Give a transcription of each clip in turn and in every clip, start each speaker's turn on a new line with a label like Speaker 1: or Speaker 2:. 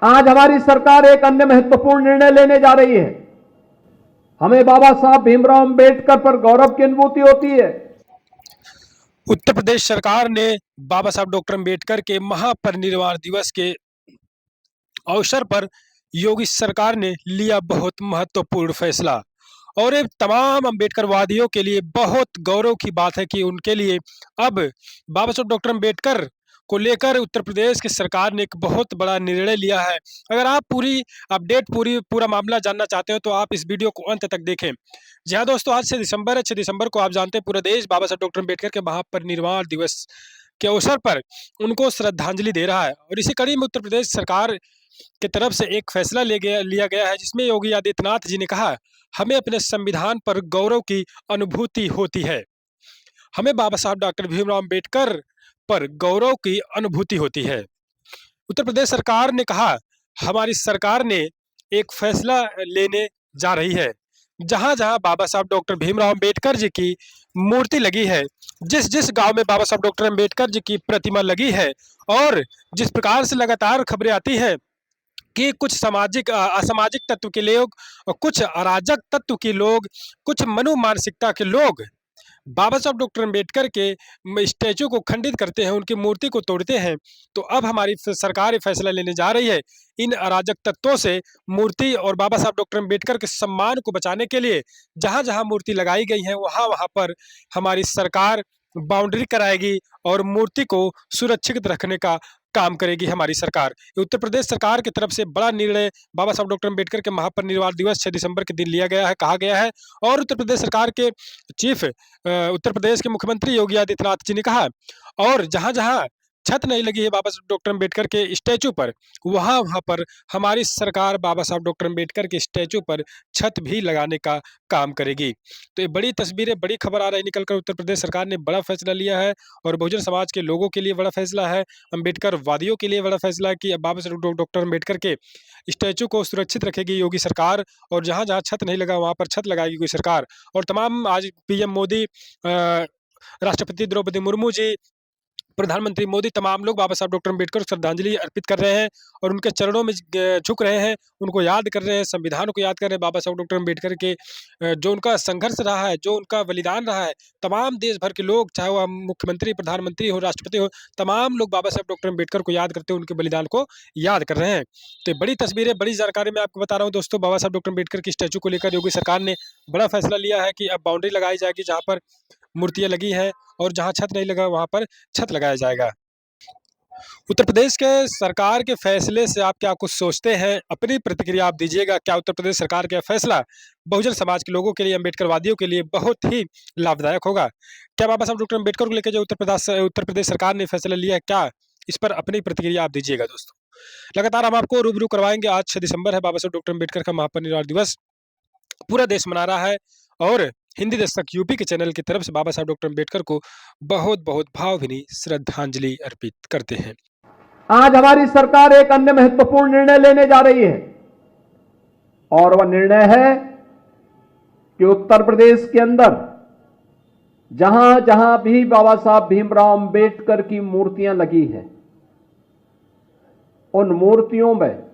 Speaker 1: आज हमारी सरकार एक अन्य महत्वपूर्ण निर्णय लेने जा रही है। हमें बाबा साहब भीमराव अंबेडकर पर गौरव की अनुभूति होती है।
Speaker 2: उत्तर प्रदेश सरकार ने बाबा साहब डॉक्टर अंबेडकर के महापरिनिर्वाण दिवस के अवसर पर योगी सरकार ने लिया बहुत महत्वपूर्ण फैसला और ये तमाम अंबेडकरवादियों के लिए बहुत गौरव की बात है कि उनके लिए अब बाबा साहब डॉक्टर अंबेडकर को लेकर उत्तर प्रदेश की सरकार ने एक बहुत बड़ा निर्णय लिया है। अगर आप पूरी अपडेट पूरा मामला जानना चाहते हो तो आप इस वीडियो को अंत तक देखें। जी हाँ दोस्तों, आज से दिसंबर है। 6 दिसंबर को आप जानते हैं पूरा देश बाबा साहब डॉक्टर अंबेडकर के महापरिनिर्वाण दिवस के अवसर पर उनको श्रद्धांजलि दे रहा है और इसी कड़ी में उत्तर प्रदेश सरकार की तरफ से एक फैसला लिया गया है, जिसमें योगी आदित्यनाथ जी ने कहा, हमें अपने संविधान पर गौरव की अनुभूति होती है। हमें बाबा साहब डॉक्टर भीमराव अंबेडकर पर गौरव की अनुभूति होती है। उत्तर प्रदेश सरकार ने कहा, हमारी सरकार ने एक फैसला लेने जा रही है। जहां जहां बाबा साहब डॉक्टर भीमराव अंबेडकर जी की मूर्ति लगी है, जिस जिस गांव में बाबा साहब डॉक्टर अंबेडकर जी की प्रतिमा लगी है और जिस प्रकार से लगातार खबरें आती है कि कुछ असामाजिक तत्व के लोग और कुछ अराजक तत्व के लोग, कुछ मनु मानसिकता के लोग बाबा साहब डॉक्टर अंबेडकर के स्टैचू को खंडित करते हैं, उनकी मूर्ति को तोड़ते हैं। तो अब हमारी सरकार ये फैसला लेने जा रही है, इन अराजक तत्वों से मूर्ति और बाबा साहब डॉक्टर अंबेडकर के सम्मान को बचाने के लिए जहां जहां मूर्ति लगाई गई है वहां वहां पर हमारी सरकार बाउंड्री कराएगी और मूर्ति को सुरक्षित रखने का काम करेगी हमारी सरकार। ये उत्तर प्रदेश सरकार की तरफ से बड़ा निर्णय बाबा साहब डॉक्टर अंबेडकर के महापरिनिर्वाण दिवस 6 दिसंबर के दिन लिया गया है, कहा गया है। और उत्तर प्रदेश सरकार के चीफ उत्तर प्रदेश के मुख्यमंत्री योगी आदित्यनाथ जी ने कहा, और जहां जहां छत नहीं लगी है बाबा साहब डॉक्टर अंबेडकर के स्टैचू पर, वहां वहां पर हमारी सरकार बाबा साहब डॉक्टर अंबेडकर के स्टैचू पर छत भी लगाने का काम करेगी। तो ये बड़ी तस्वीरें, बड़ी खबर आ रही निकलकर, उत्तर प्रदेश सरकार ने बड़ा फैसला लिया है और बहुजन समाज के लोगों के लिए बड़ा फैसला है, अंबेडकर वादियों के लिए बड़ा फैसला है कि अब बाबा साहब डॉक्टर अंबेडकर के स्टैचू को सुरक्षित रखेगी योगी सरकार और जहां जहां छत नहीं लगा वहां पर छत लगाएगी कोई सरकार। और तमाम आज पीएम मोदी, राष्ट्रपति द्रौपदी मुर्मू जी, प्रधानमंत्री मोदी, तमाम लोग बाबा साहब डॉक्टर अंबेडकर को श्रद्धांजलि अर्पित कर रहे हैं और उनके चरणों में झुक रहे हैं, उनको याद कर रहे हैं, संविधान को याद कर रहे हैं। बाबा साहब डॉक्टर अंबेडकर के जो उनका संघर्ष रहा है, जो उनका बलिदान रहा है, तमाम देश भर के लोग, चाहे वह मुख्यमंत्री, प्रधानमंत्री हो, राष्ट्रपति हो, तमाम लोग बाबा साहब डॉक्टर अंबेडकर को याद करते हुए उनके बलिदान को याद कर रहे हैं। तो बड़ी तस्वीरें, बड़ी जानकारी मैं आपको बता रहा हूँ दोस्तों। बाबा साहब डॉक्टर अंबेडकर की स्टैचू को लेकर योगी सरकार ने बड़ा फैसला लिया है कि अब बाउंड्री लगाई जाएगी जहाँ पर मूर्तियां लगी हैं और जहाँ छत नहीं लगा वहां पर छत लगाया जाएगा। उत्तर प्रदेश के सरकार के फैसले से आप क्या कुछ सोचते हैं? अपनी प्रतिक्रिया आप दीजिएगा। क्या उत्तर प्रदेश सरकार का फैसला बहुजन समाज के लोगों के लिए, अंबेडकरवादियों के लिए बहुत ही लाभदायक होगा? क्या बाबा साहब डॉक्टर अंबेडकर को लेकर जो उत्तर प्रदेश सरकार ने फैसला लिया है, क्या इस पर अपनी प्रतिक्रिया आप दीजिएगा दोस्तों। लगातार हम आपको रूबरू करवाएंगे। आज 6 दिसंबर है, बाबा साहब डॉक्टर अंबेडकर का महापरिनिर्वाण दिवस पूरा देश मना रहा है और हिंदी दस्तक यूपी के चैनल की तरफ से बाबा साहब डॉक्टर अंबेडकर को बहुत बहुत भावभीनी श्रद्धांजलि अर्पित करते हैं।
Speaker 1: आज हमारी सरकार एक अन्य महत्वपूर्ण निर्णय लेने जा रही है और वह निर्णय है कि उत्तर प्रदेश के अंदर जहां जहां भी बाबा साहब भीमराव अंबेडकर की मूर्तियां लगी हैं, उन मूर्तियों में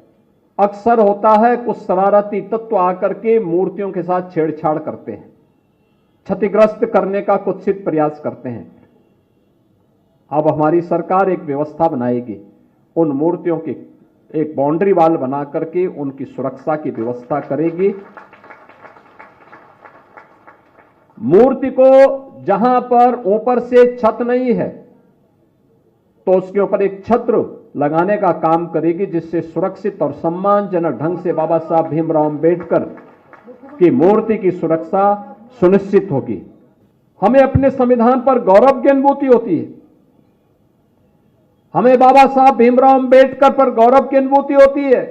Speaker 1: अक्सर होता है कुछ शरारती तत्व आकर के मूर्तियों के साथ छेड़छाड़ करते हैं, क्षतिग्रस्त करने का कुत्सित प्रयास करते हैं। अब हमारी सरकार एक व्यवस्था बनाएगी, उन मूर्तियों की एक बाउंड्री वाल बना करके उनकी सुरक्षा की व्यवस्था करेगी। मूर्ति को जहां पर ऊपर से छत नहीं है तो उसके ऊपर एक छत्र लगाने का काम करेगी, जिससे सुरक्षित और सम्मानजनक ढंग से बाबा साहब भीमराव अंबेडकर की मूर्ति की सुरक्षा सुनिश्चित होगी। हमें अपने संविधान पर गौरव की अनुभूति होती है। हमें बाबा साहब भीमराव अंबेडकर पर गौरव की अनुभूति होती है।